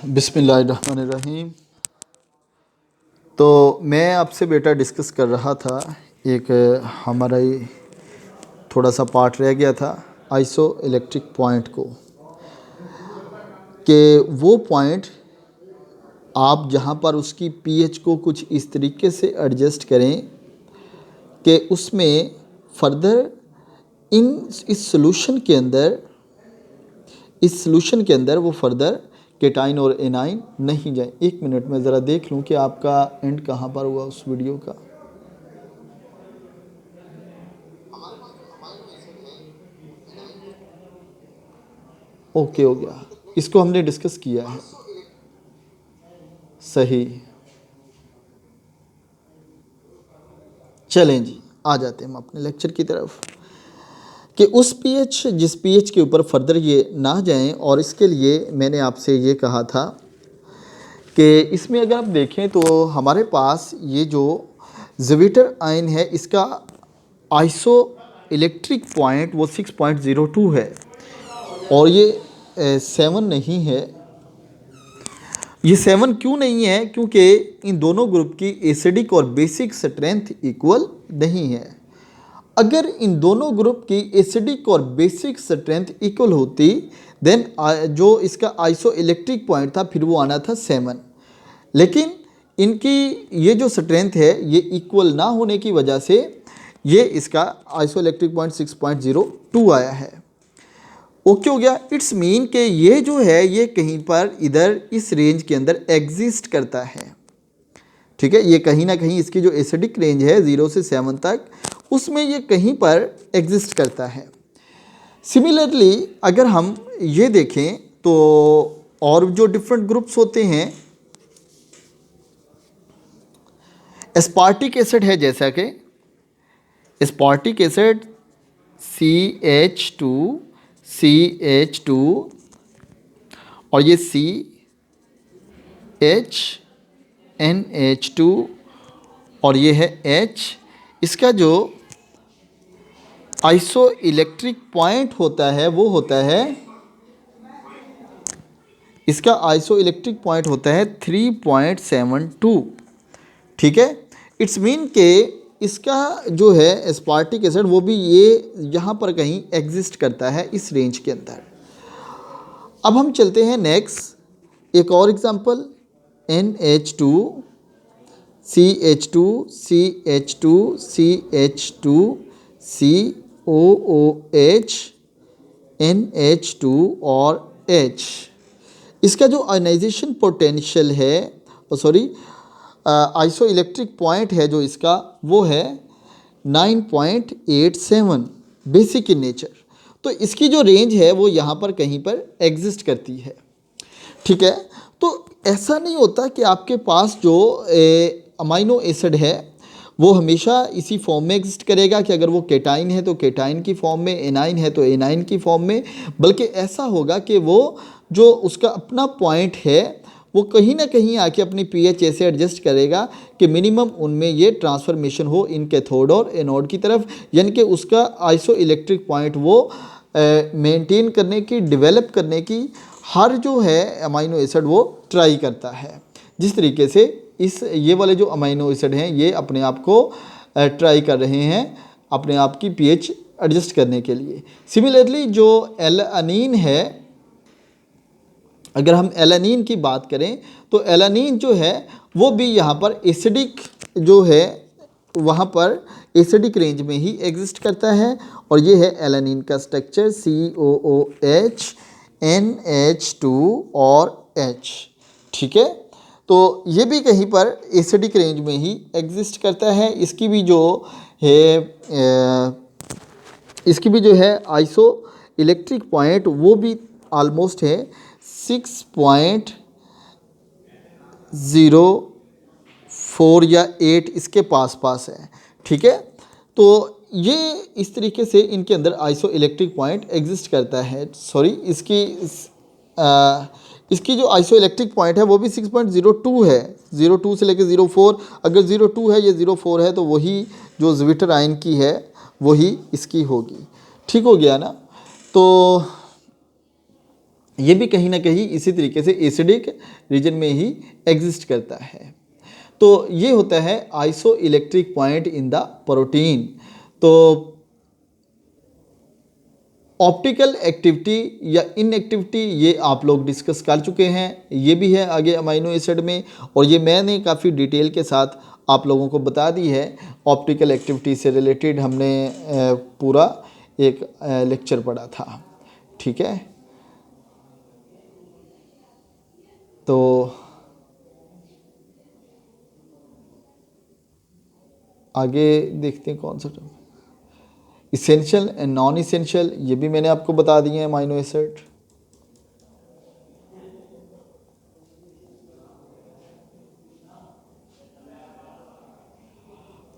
बिस्मिल्लाहिर्रहमानिर्रहीम। तो मैं आपसे बेटा डिस्कस कर रहा था, एक हमारा ही थोड़ा सा पार्ट रह गया था आइसो इलेक्ट्रिक पॉइंट को, कि वो पॉइंट आप जहाँ पर उसकी पीएच को कुछ इस तरीके से एडजस्ट करें कि उसमें फर्दर इस सोल्यूशन के अंदर वो फर्दर केटाइन और एनाइन नहीं जाए। एक मिनट में ज़रा देख लूँ कि आपका एंड कहाँ पर हुआ उस वीडियो का। ओके, हो गया, इसको हमने डिस्कस किया है। सही, चलें जी, आ जाते हैं हम अपने लेक्चर की तरफ कि उस पीएच जिस पीएच के ऊपर फर्दर ये ना जाएं। और इसके लिए मैंने आपसे ये कहा था कि इसमें अगर आप देखें तो हमारे पास ये जो ज़्विटर आयन है, इसका आइसो इलेक्ट्रिक पॉइंट वो 6.02 है और ये 7 नहीं है। ये 7 क्यों नहीं है? क्योंकि इन दोनों ग्रुप की एसिडिक और बेसिक स्ट्रेंथ इक्वल नहीं है। अगर इन दोनों ग्रुप की एसिडिक और बेसिक स्ट्रेंथ इक्वल होती देन जो इसका आइसो इलेक्ट्रिक पॉइंट था फिर वो आना था 7। लेकिन इनकी ये जो स्ट्रेंथ है ये इक्वल ना होने की वजह से ये इसका आइसो इलेक्ट्रिक पॉइंट 6.02 आया है। ओके हो गया। इट्स मीन कि ये जो है ये कहीं पर इधर इस रेंज के अंदर एग्जिस्ट करता है। ठीक है, ये कहीं ना कहीं इसकी जो एसिडिक रेंज है 0 से 7 तक उसमें ये कहीं पर एग्जिस्ट करता है। सिमिलरली अगर हम ये देखें तो और जो डिफरेंट ग्रुप्स होते हैं, एस्पार्टिक एसिड है, जैसा कि एस्पार्टिक एसिड CH2 और ये CHNH2 और ये है H। इसका जो आइसो इलेक्ट्रिक पॉइंट होता है वो होता है, इसका आइसो इलेक्ट्रिक पॉइंट होता है 3.72। ठीक है, इट्स मीन के इसका जो है एस्पार्टिक एसिड वो भी ये यहाँ पर कहीं एग्जिस्ट करता है इस रेंज के अंदर। अब हम चलते हैं नेक्स्ट एक और example, NH2 CH2 CH2 CH2 COOH NH2 और H। इसका जो आयनाइजेशन पोटेंशियल है, आइसो इलेक्ट्रिक पॉइंट है जो इसका वो है 9.87 बेसिक इन नेचर। तो इसकी जो रेंज है वो यहाँ पर कहीं पर एग्जिस्ट करती है। ठीक है, तो ऐसा नहीं होता कि आपके पास जो अमाइनो एसिड है वो हमेशा इसी फॉर्म में एग्जिस्ट करेगा कि अगर वो केटाइन है तो केटाइन की फॉर्म में, एनाइन है तो एनाइन की फॉर्म में, बल्कि ऐसा होगा कि वो जो उसका अपना पॉइंट है वो कहीं ना कहीं आके अपनी पीएच ऐसे एडजस्ट करेगा कि मिनिमम उनमें ये ट्रांसफॉर्मेशन हो इन कैथोड और एनोड की तरफ, यानी कि उसका आइसो इलेक्ट्रिक पॉइंट वो मेंटेन करने की, डेवलप करने की हर जो है अमाइनो एसिड वो ट्राई करता है। जिस तरीके से ये वाले जो अमाइनो एसिड हैं ये अपने आप को ट्राई कर रहे हैं अपने आप की पीएच एडजस्ट करने के लिए। सिमिलरली जो एलानीन है, अगर हम एलानीन की बात करें तो एलानीन जो है वो भी यहाँ पर एसिडिक जो है वहाँ पर एसिडिक रेंज में ही एग्जिस्ट करता है। और ये है एलानीन का स्ट्रक्चर COOH NH2 और H। ठीक है, तो ये भी कहीं पर एसिडिक रेंज में ही एग्जिस्ट करता है। इसकी भी जो है आइसो इलेक्ट्रिक पॉइंट वो भी ऑलमोस्ट है 6.04 या 8 इसके पास है। ठीक है, तो ये इस तरीके से इनके अंदर आइसो इलेक्ट्रिक पॉइंट एग्जिस्ट करता है। इसकी जो आइसो इलेक्ट्रिक पॉइंट है वो भी 6.02 है, 02 से लेकर 04। अगर 02 है या 04 है तो वही जो ज़्विटर आयन की है वही इसकी होगी। ठीक हो गया ना? तो ये भी कहीं ना कहीं इसी तरीके से एसिडिक रीजन में ही एग्जिस्ट करता है। तो ये होता है iso electric point in the protein. तो ऑप्टिकल एक्टिविटी या इनएक्टिविटी ये आप लोग डिस्कस कर चुके हैं, ये भी है आगे अमीनो एसिड में, और ये मैंने काफ़ी डिटेल के साथ आप लोगों को बता दी है। ऑप्टिकल एक्टिविटी से रिलेटेड हमने पूरा एक लेक्चर पढ़ा था, ठीक है। तो आगे देखते हैं कौन सा term, essential and non essential, ये भी मैंने आपको बता दिए हैं अमीनो एसिड।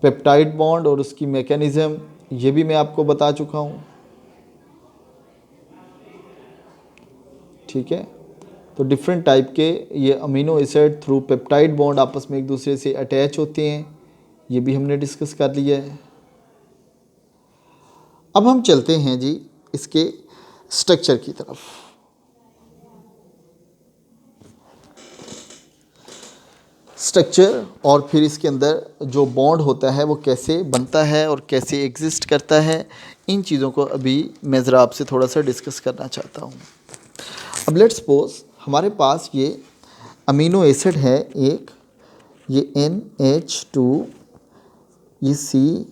पेप्टाइड बॉन्ड और उसकी मैकेनिज्म, ये भी मैं आपको बता चुका हूँ, ठीक है। तो डिफरेंट टाइप के ये amino acid through peptide bond आपस में एक दूसरे से अटैच होते हैं, ये भी हमने डिस्कस कर लिया है। अब हम चलते हैं जी इसके स्ट्रक्चर की तरफ। स्ट्रक्चर और फिर इसके अंदर जो बॉन्ड होता है वो कैसे बनता है और कैसे एग्जिस्ट करता है, इन चीज़ों को अभी मैं ज़रा आपसे थोड़ा सा डिस्कस करना चाहता हूँ। अब लेट्स सपोज हमारे पास ये अमीनो एसिड है एक, ये NH2, ये CH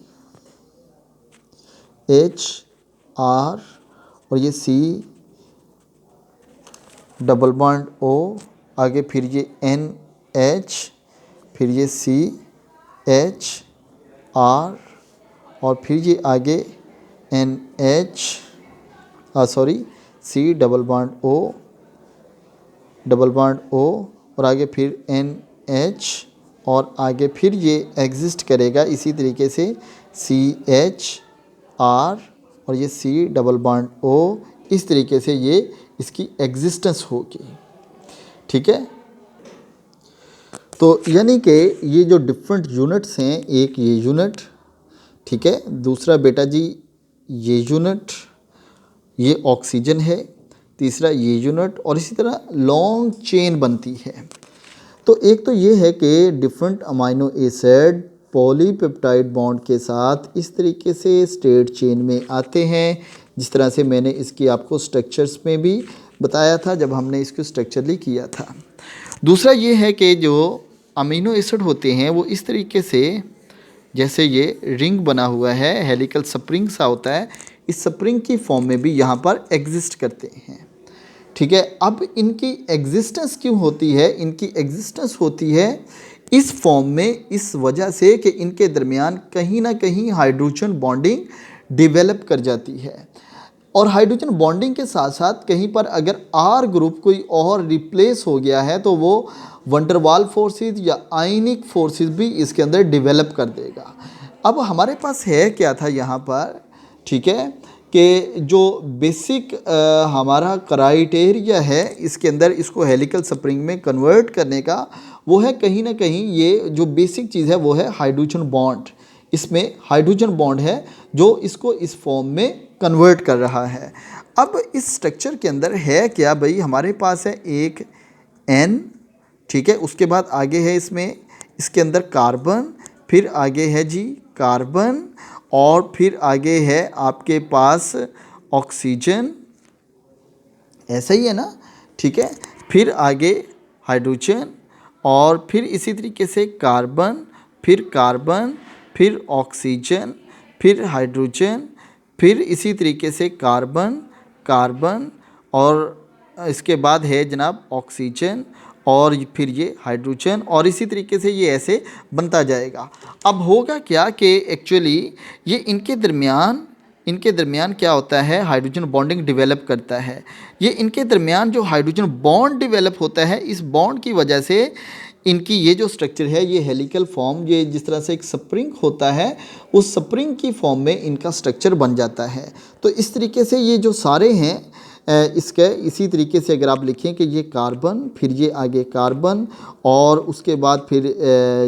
R और ये C डबल बॉन्ड O, आगे फिर ये NH, फिर ये CH R और फिर ये आगे C double bond O double bond O और आगे फिर NH और आगे फिर ये एग्जिस्ट करेगा इसी तरीके से CH R और ये C डबल बॉन्ड O, इस तरीके से ये इसकी एग्जिस्टेंस होगी, ठीक है। तो यानी कि ये जो डिफरेंट यूनिट्स हैं, एक ये यूनिट, ठीक है, दूसरा बेटा जी ये यूनिट, ये ऑक्सीजन है, तीसरा ये यूनिट, और इसी तरह लॉन्ग चेन बनती है। तो एक तो ये है कि different amino acid polypeptide bond के साथ इस तरीके से स्ट्रेट चेन में आते हैं, जिस तरह से मैंने इसकी आपको स्ट्रक्चर्स में भी बताया था जब हमने इसको स्ट्रक्चरली किया था। दूसरा ये है कि जो अमीनो एसिड होते हैं वो इस तरीके से, जैसे ये रिंग बना हुआ है, हेलिकल स्प्रिंग सा होता है, इस स्प्रिंग की फॉर्म में भी यहाँ पर एग्जिस्ट करते हैं, ठीक है। अब इनकी एग्जिस्टेंस क्यों होती है? इनकी एग्जिस्टेंस होती है इस फॉर्म में इस वजह से कि इनके दरमियान कहीं ना कहीं हाइड्रोजन बॉन्डिंग डेवलप कर जाती है, और हाइड्रोजन बॉन्डिंग के साथ साथ कहीं पर अगर R ग्रुप कोई और रिप्लेस हो गया है तो वो वंडरवाल फोर्सेस या आयनिक फोर्सेस भी इसके अंदर डेवलप कर देगा। अब हमारे पास है क्या था यहाँ पर, ठीक है, कि जो बेसिक हमारा क्राइटेरिया है इसके अंदर इसको हेलिकल स्प्रिंग में कन्वर्ट करने का, वो है कहीं ना कहीं ये जो बेसिक चीज़ है वो है हाइड्रोजन बॉन्ड। इसमें हाइड्रोजन बॉन्ड है जो इसको इस फॉर्म में कन्वर्ट कर रहा है। अब इस स्ट्रक्चर के अंदर है क्या भाई, हमारे पास है एक N, ठीक है, उसके बाद आगे है इसमें इसके अंदर कार्बन, फिर आगे है जी कार्बन, और फिर आगे है आपके पास ऑक्सीजन, ऐसा ही है ना, ठीक है, फिर आगे हाइड्रोजन, और फिर इसी तरीके से कार्बन, फिर ऑक्सीजन, फिर हाइड्रोजन, फिर इसी तरीके से कार्बन, और इसके बाद है जनाब ऑक्सीजन, और फिर ये हाइड्रोजन, और इसी तरीके से ये ऐसे बनता जाएगा। अब होगा क्या कि एक्चुअली ये इनके दरमियान क्या होता है, हाइड्रोजन बॉन्डिंग डेवलप करता है। ये इनके दरमियान जो हाइड्रोजन बॉन्ड डेवलप होता है, इस बॉन्ड की वजह से इनकी ये जो स्ट्रक्चर है ये हेलिकल फॉर्म, ये जिस तरह से एक स्प्रिंग होता है उस स्प्रिंग की फॉर्म में इनका स्ट्रक्चर बन जाता है। तो इस तरीके से ये जो सारे हैं इसके इसी तरीके से अगर आप लिखें कि ये कार्बन, फिर ये आगे कार्बन, और उसके बाद फिर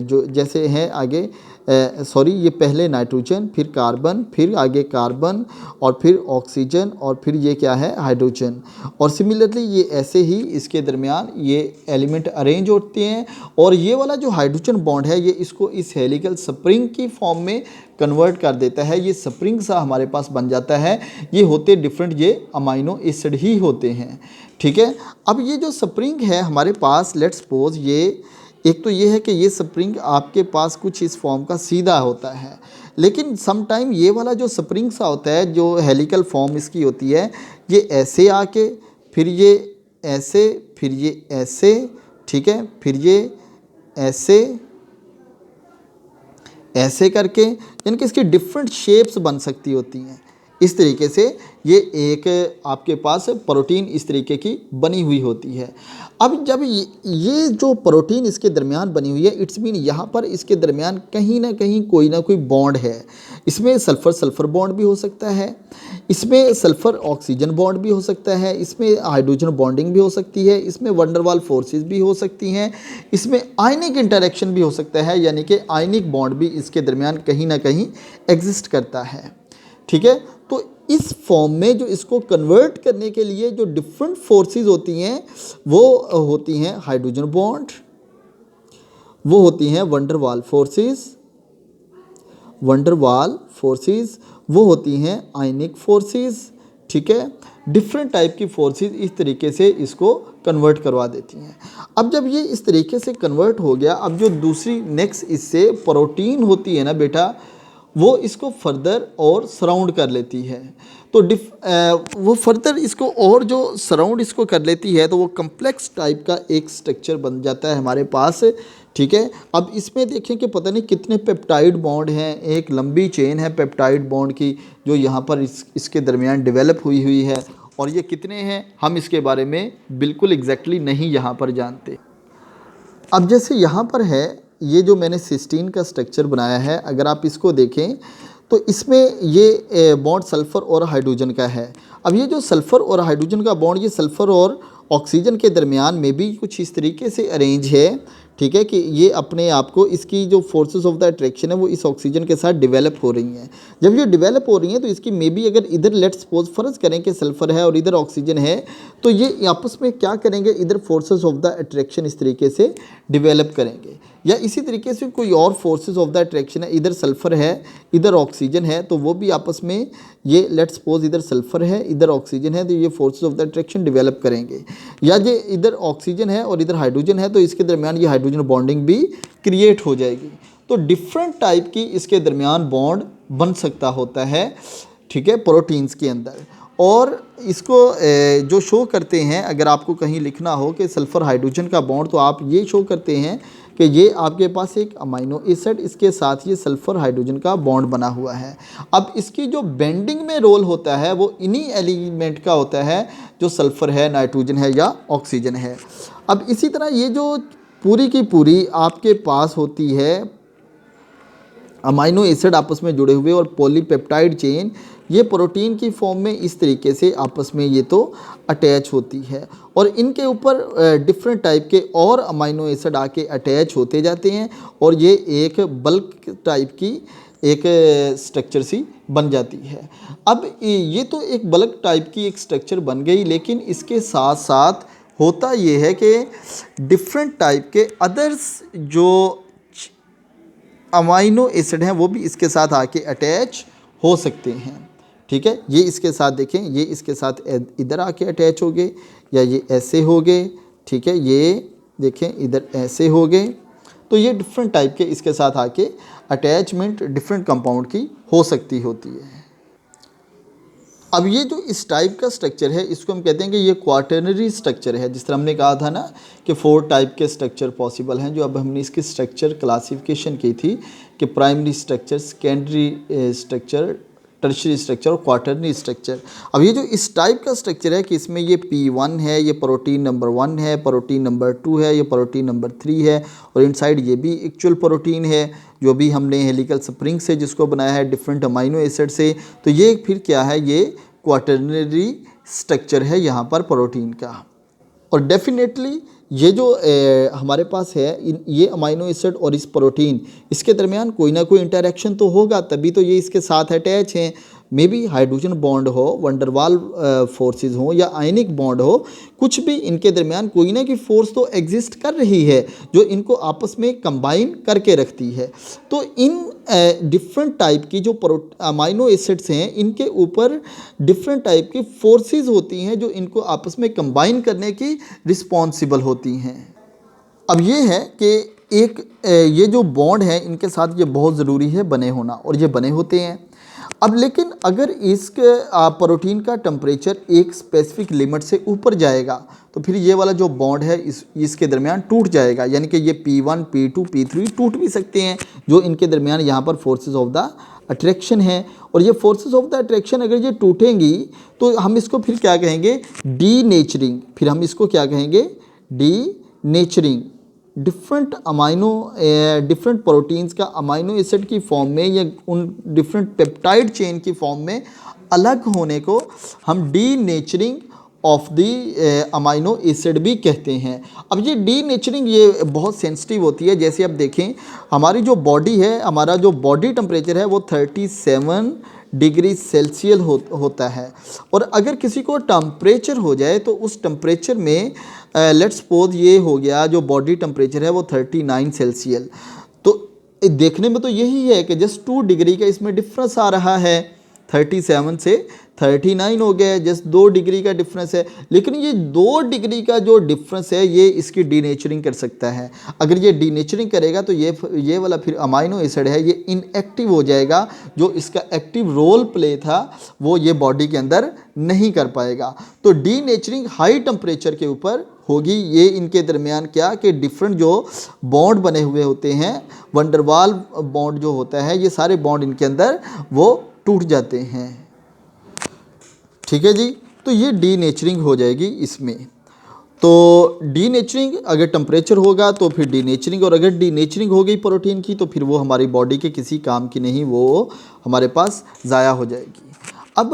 जो जैसे हैं आगे सॉरी, ये पहले नाइट्रोजन, फिर कार्बन, फिर आगे कार्बन और फिर ऑक्सीजन और फिर ये क्या है, हाइड्रोजन। और सिमिलरली ये ऐसे ही इसके दरमियान ये एलिमेंट अरेंज होते हैं और ये वाला जो हाइड्रोजन बॉन्ड है ये इसको इस हेलिकल स्प्रिंग की फॉर्म में कन्वर्ट कर देता है। ये स्प्रिंग सा हमारे पास बन जाता है। ये होते डिफरेंट, ये अमाइनो एसिड ही होते हैं, ठीक है। अब ये जो स्प्रिंग है हमारे पास, लेट्स सपोज ये एक तो ये है कि ये स्प्रिंग आपके पास कुछ इस फॉर्म का सीधा होता है, लेकिन सम टाइम ये वाला जो स्प्रिंग सा होता है, जो हेलिकल फॉर्म इसकी होती है, ये ऐसे आके फिर ये ऐसे, फिर ये ऐसे, ठीक है, फिर ये ऐसे ऐसे करके, यानी कि इसकी डिफरेंट शेप्स बन सकती होती हैं। इस तरीके से ये एक आपके पास प्रोटीन इस तरीके की बनी हुई होती है। अब जब ये जो प्रोटीन इसके दरमियान बनी हुई है, इट्स मीन यहाँ पर इसके दरमियान कहीं ना कहीं कोई ना कोई बॉन्ड है। इसमें सल्फ़र सल्फ़र बॉन्ड भी हो सकता है, इसमें सल्फ़र ऑक्सीजन बॉन्ड भी हो सकता है, इसमें हाइड्रोजन बॉन्डिंग भी हो सकती है, इसमें वंडरवाल फोर्सेस भी हो सकती हैं, इसमें आयनिक इंटरेक्शन भी हो सकता है, यानी कि आयनिक बॉन्ड भी इसके दरमियान कहीं ना कहीं एग्जिस्ट करता है, ठीक है। तो इस फॉर्म में जो इसको कन्वर्ट करने के लिए जो डिफरेंट फोर्सेस होती हैं वो होती हैं हाइड्रोजन बॉन्ड, वो होती हैं वंडरवाल फोर्सेस, वो होती हैं आयनिक फोर्सेस, ठीक है। डिफरेंट टाइप की फोर्सेस इस तरीके से इसको कन्वर्ट करवा देती हैं। अब जब ये इस तरीके से कन्वर्ट हो गया, अब जो दूसरी नेक्स्ट इससे प्रोटीन होती है ना बेटा, वो इसको फर्दर और सराउंड कर लेती है। तो वो फर्दर इसको और जो सराउंड इसको कर लेती है, तो वो कम्प्लेक्स टाइप का एक स्ट्रक्चर बन जाता है हमारे पास, ठीक है। अब इसमें देखें कि पता नहीं कितने पेप्टाइड बॉन्ड हैं, एक लंबी चेन है पेप्टाइड बॉन्ड की जो यहाँ पर इसके दरमियान डेवलप हुई है, और ये कितने हैं हम इसके बारे में बिल्कुल एग्जैक्टली नहीं यहाँ पर जानते। अब जैसे यहाँ पर है ये जो मैंने सिस्टीन का स्ट्रक्चर बनाया है, अगर आप इसको देखें तो इसमें ये बॉन्ड सल्फ़र और हाइड्रोजन का है। अब ये जो सल्फ़र और हाइड्रोजन का बॉन्ड, ये सल्फ़र और ऑक्सीजन के दरमियान में भी कुछ इस तरीके से अरेंज है, ठीक है, कि ये अपने आप को, इसकी जो फोर्सेस ऑफ द अट्रैक्शन है वो इस ऑक्सीजन के साथ डेवलप हो रही हैं। जब ये डेवलप हो रही हैं तो इसकी मे बी, अगर इधर लेट्स सपोज फ़र्ज़ करें कि सल्फ़र है और इधर ऑक्सीजन है, तो ये आपस में क्या करेंगे, इधर फोर्सेस ऑफ द अट्रैक्शन इस तरीके से डेवलप करेंगे। या इसी तरीके से कोई और फोर्सेस ऑफ द अट्रैक्शन है, इधर सल्फ़र है इधर ऑक्सीजन है, तो वो भी आपस में, ये लेट्स सपोज इधर सल्फ़र है इधर ऑक्सीजन है, तो ये forces of the attraction develop करेंगे। या ये इधर ऑक्सीजन है और इधर हाइड्रोजन है, तो इसके दरमियान ये हाइड्रोजन बॉन्डिंग भी क्रिएट हो जाएगी। तो डिफरेंट टाइप की इसके दरमियान बॉन्ड बन सकता होता है, ठीक है, प्रोटीन्स के अंदर। और इसको जो शो करते हैं, अगर आपको कहीं लिखना हो कि सल्फ़र हाइड्रोजन का बॉन्ड, तो आप ये शो करते हैं कि ये आपके पास एक अमाइनो एसिड, इसके साथ ये सल्फ़र हाइड्रोजन का बॉन्ड बना हुआ है। अब इसकी जो बेंडिंग में रोल होता है वो इन्हीं एलिमेंट का होता है जो सल्फ़र है, नाइट्रोजन है या ऑक्सीजन है। अब इसी तरह ये जो पूरी की पूरी आपके पास होती है अमाइनो एसिड आपस में जुड़े हुए और पॉलीपेप्टाइड चेन, ये प्रोटीन की फॉर्म में इस तरीके से आपस में ये तो अटैच होती है, और इनके ऊपर डिफरेंट टाइप के और अमाइनो एसिड आके अटैच होते जाते हैं, और ये एक बल्क टाइप की एक स्ट्रक्चर सी बन जाती है। अब ये तो एक बल्क टाइप की एक स्ट्रक्चर बन गई, लेकिन इसके साथ साथ होता ये है कि डिफरेंट टाइप के अदर्स जो अमाइनो एसिड हैं वो भी इसके साथ आके अटैच हो सकते हैं, ठीक है। ये इसके साथ देखें, ये इसके साथ इधर आके अटैच हो गए, या ये ऐसे हो गए, ठीक है, ये देखें इधर ऐसे हो गए। तो ये डिफरेंट टाइप के इसके साथ आके अटैचमेंट डिफरेंट कंपाउंड की हो सकती होती है। अब ये जो इस टाइप का स्ट्रक्चर है इसको हम कहते हैं कि ये क्वाटर्नरी स्ट्रक्चर है। जिस तरह हमने कहा था ना कि 4 टाइप के स्ट्रक्चर पॉसिबल हैं, जो अब हमने इसकी स्ट्रक्चर क्लासिफिकेशन की थी कि primary structure, secondary structure, tertiary structure और क्वाटर्नरी स्ट्रक्चर। अब ये जो इस टाइप का स्ट्रक्चर है कि इसमें ये P1 है, ये प्रोटीन नंबर 1 है, प्रोटीन नंबर 2 है, ये प्रोटीन नंबर 3 है, और इनसाइड ये भी एक्चुअल प्रोटीन है जो भी हमने हेलिकल स्प्रिंग से जिसको बनाया है डिफरेंट अमाइनो एसिड से। तो ये फिर क्या है, ये क्वाटर्नरी स्ट्रक्चर है यहाँ पर प्रोटीन का। और डेफिनेटली ये जो हमारे पास है ये अमाइनो एसिड और इस प्रोटीन, इसके दरमियान कोई ना कोई इंटरेक्शन तो होगा, तभी तो ये इसके साथ अटैच हैं। मे बी हाइड्रोजन बॉन्ड हो, वंडरवाल फोर्सेस हो या आयनिक बॉन्ड हो, कुछ भी इनके दरमियान कोई ना कोई फोर्स तो एग्जिस्ट कर रही है जो इनको आपस में कंबाइन करके रखती है। तो इन डिफरेंट टाइप की जो अमाइनो एसिड्स हैं, इनके ऊपर डिफरेंट टाइप की फोर्सेस होती हैं जो इनको आपस में कंबाइन करने की रिस्पॉन्सिबल होती हैं। अब ये है कि एक ये जो बॉन्ड है इनके साथ ये बहुत ज़रूरी है बने होना, और ये बने होते हैं। अब लेकिन अगर इसके प्रोटीन का टेम्परेचर एक स्पेसिफिक लिमिट से ऊपर जाएगा तो फिर ये वाला जो बॉन्ड है इसके दरमियान टूट जाएगा, यानी कि ये P1, P2, P3 टूट भी सकते हैं, जो इनके दरमियान यहाँ पर फोर्सेस ऑफ द अट्रैक्शन है। और ये फोर्सेस ऑफ द अट्रैक्शन अगर ये टूटेंगी तो हम इसको फिर क्या कहेंगे, डीनेचरिंग। फिर हम इसको क्या कहेंगे, डीनेचरिंग। डिफरेंट प्रोटीन्स का अमाइनो एसिड की फॉर्म में या उन डिफरेंट पेप्टाइड चेन की फॉर्म में अलग होने को हम denaturing of the amino acid भी कहते हैं। अब ये डीनेचरिंग ये बहुत सेंसिटिव होती है। जैसे आप देखें हमारी जो बॉडी है, हमारा जो बॉडी टेम्परेचर है वो 37 डिग्री सेल्सियस होता है, और अगर किसी को टेम्परेचर हो जाए तो उस टेम्परेचर में लेट्स सपोज ये हो गया, जो बॉडी टेम्परेचर है वो 39 सेल्सियस, तो देखने में तो यही है कि जस्ट 2 डिग्री का इसमें डिफरेंस आ रहा है, 37 से 39 हो गया, जस्ट 2 डिग्री का डिफरेंस है। लेकिन ये 2 डिग्री का जो डिफरेंस है ये इसकी डीनेचरिंग कर सकता है। अगर ये डीनेचरिंग करेगा तो ये वाला फिर अमाइनो एसिड है ये इनएक्टिव हो जाएगा, जो इसका एक्टिव रोल प्ले था वो ये बॉडी के अंदर नहीं कर पाएगा। तो डीनेचरिंग हाई टेम्परेचर के ऊपर होगी। ये इनके दरमियान क्या कि डिफरेंट जो बॉन्ड बने हुए होते हैं, वंडरवाल बॉन्ड जो होता है, ये सारे बॉन्ड इनके अंदर वो टूट जाते हैं। ठीक है जी, तो ये डीनेचरिंग हो जाएगी इसमें। तो डीनेचरिंग अगर टेम्परेचर होगा तो फिर डीनेचरिंग, और अगर डीनेचरिंग हो गई प्रोटीन की तो फिर वो हमारी बॉडी के किसी काम की नहीं, वो हमारे पास ज़ाया हो जाएगी। अब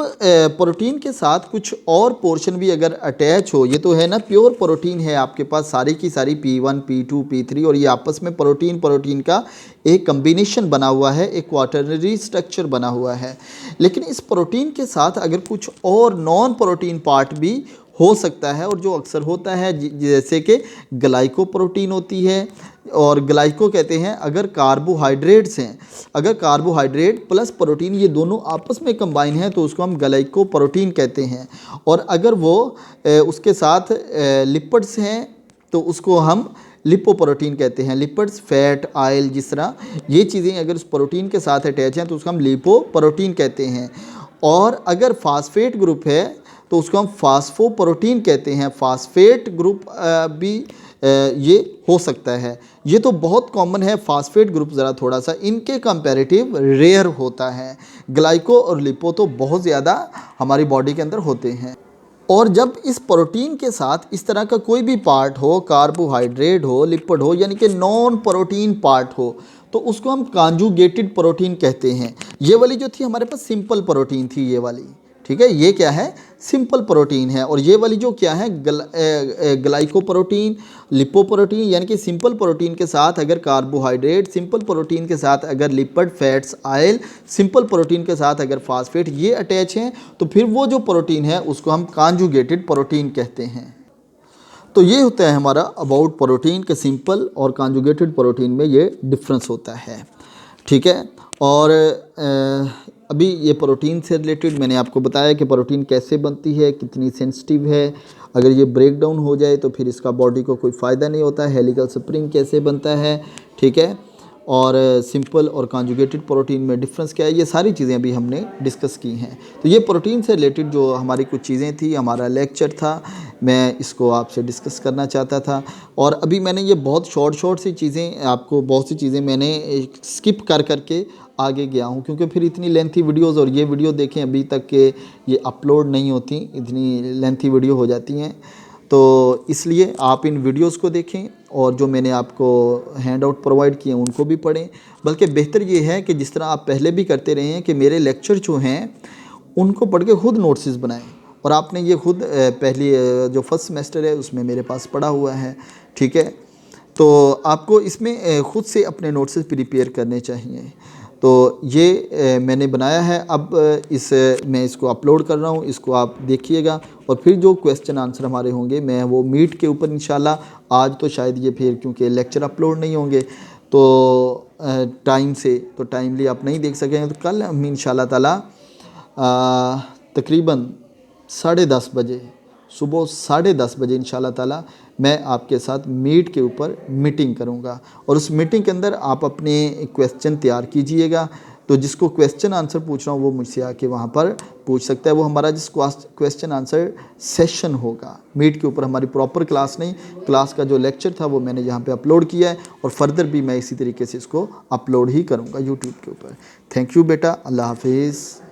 प्रोटीन के साथ कुछ और पोर्शन भी अगर अटैच हो, ये तो है ना प्योर प्रोटीन है आपके पास सारी की सारी P1, P2, P3, और ये आपस में प्रोटीन का एक कम्बिनेशन बना हुआ है, एक क्वाटरनरी स्ट्रक्चर बना हुआ है। लेकिन इस प्रोटीन के साथ अगर कुछ और नॉन प्रोटीन पार्ट भी हो सकता है, और जो अक्सर होता है जैसे कि ग्लाइकोप्रोटीन होती है, और ग्लाइको कहते हैं अगर कार्बोहाइड्रेट्स हैं, अगर कार्बोहाइड्रेट प्लस प्रोटीन ये दोनों आपस में कंबाइन हैं तो उसको हम ग्लाइकोप्रोटीन कहते हैं। और अगर वो उसके साथ लिपिड्स हैं तो उसको हम लिपोप्रोटीन कहते हैं। लिपिड्स, फैट, ऑयल, जिस तरह ये चीज़ें अगर उस प्रोटीन के साथ अटैच हैं तो उसको हम लिपोप्रोटीन कहते हैं। और अगर फास्फेट ग्रुप है तो उसको हम फास्फोप्रोटीन कहते हैं। फास्फेट ग्रुप भी ये हो सकता है। ये तो बहुत कॉमन है, फास्फेट ग्रुप ज़रा थोड़ा सा इनके कंपैरेटिव रेयर होता है। ग्लाइको और लिपो तो बहुत ज़्यादा हमारी बॉडी के अंदर होते हैं। और जब इस प्रोटीन के साथ इस तरह का कोई भी पार्ट हो, कार्बोहाइड्रेट हो, लिपिड हो, यानी कि नॉन प्रोटीन पार्ट हो, तो उसको हम कॉन्जुगेटेड प्रोटीन कहते हैं। ये वाली जो थी हमारे पास सिंपल प्रोटीन थी, ये वाली, ठीक है, ये क्या है, सिंपल प्रोटीन है। और ये वाली जो क्या है, ग्लाइकोप्रोटीन, लिपोप्रोटीन, यानी कि सिंपल प्रोटीन के साथ अगर कार्बोहाइड्रेट, सिंपल प्रोटीन के साथ अगर lipid, fats, oil, simple protein के साथ अगर फास्फेट, ये अटैच हैं तो फिर वो जो प्रोटीन है उसको हम कॉन्जुगेटेड प्रोटीन कहते हैं। तो ये होता है हमारा अबाउट प्रोटीन के सिंपल और कॉन्जुगेटेड प्रोटीन में ये डिफरेंस होता है। ठीक है, और अभी ये प्रोटीन से रिलेटेड मैंने आपको बताया कि प्रोटीन कैसे बनती है, कितनी सेंसिटिव है, अगर ये ब्रेक डाउन हो जाए तो फिर इसका बॉडी को कोई फ़ायदा नहीं होता है। हेलिकल स्प्रिंग कैसे बनता है, ठीक है, और सिंपल और कॉन्जुगेटेड प्रोटीन में डिफरेंस क्या है, ये सारी चीज़ें अभी हमने डिस्कस की हैं। तो ये प्रोटीन से रिलेटेड जो हमारी कुछ चीज़ें थी, हमारा लेक्चर था, मैं इसको आपसे डिस्कस करना चाहता था। और अभी मैंने ये बहुत शॉर्ट सी चीज़ें आपको, बहुत सी चीज़ें मैंने स्किप कर करके आगे गया हूँ, क्योंकि फिर इतनी लेंथी वीडियोस, और ये वीडियो देखें अभी तक के ये अपलोड नहीं होती, इतनी लेंथी वीडियो हो जाती हैं। तो इसलिए आप इन वीडियोस को देखें और जो मैंने आपको हैंड आउट प्रोवाइड किए उनको भी पढ़ें। बल्कि बेहतर ये है कि जिस तरह आप पहले भी करते रहे हैं कि मेरे लेक्चर जो हैं उनको पढ़ के खुद नोट्स बनाएं, और आपने ये खुद पहली जो फर्स्ट सेमेस्टर है उसमें मेरे पास पढ़ा हुआ है, ठीक है। तो आपको इसमें खुद से अपने नोट्स प्रिपेयर करने चाहिए। तो ये मैंने बनाया है, अब मैं इसको अपलोड कर रहा हूँ, इसको आप देखिएगा। और फिर जो क्वेश्चन आंसर हमारे होंगे मैं वो मीट के ऊपर इंशाल्लाह, आज तो शायद ये फिर क्योंकि लेक्चर अपलोड नहीं होंगे तो टाइम से तो टाइमली आप नहीं देख सकेंगे, तो कल हम इंशाल्लाह ताला तकरीबन 10:30 बजे, सुबह 10:30 बजे इंशाल्लाह ताला मैं आपके साथ मीट के ऊपर मीटिंग करूंगा। और उस मीटिंग के अंदर आप अपने क्वेश्चन तैयार कीजिएगा। तो जिसको क्वेश्चन आंसर पूछ रहा हूँ वो मुझसे आके वहाँ पर पूछ सकता है। वो हमारा जिस क्वेश्चन आंसर सेशन होगा मीट के ऊपर, हमारी प्रॉपर क्लास नहीं, क्लास का जो लेक्चर था वो मैंने यहाँ पे अपलोड किया है और फर्दर भी मैं इसी तरीके से इसको अपलोड ही करूँगा यूट्यूब के ऊपर। थैंक यू बेटा, अल्लाह हाफिज़।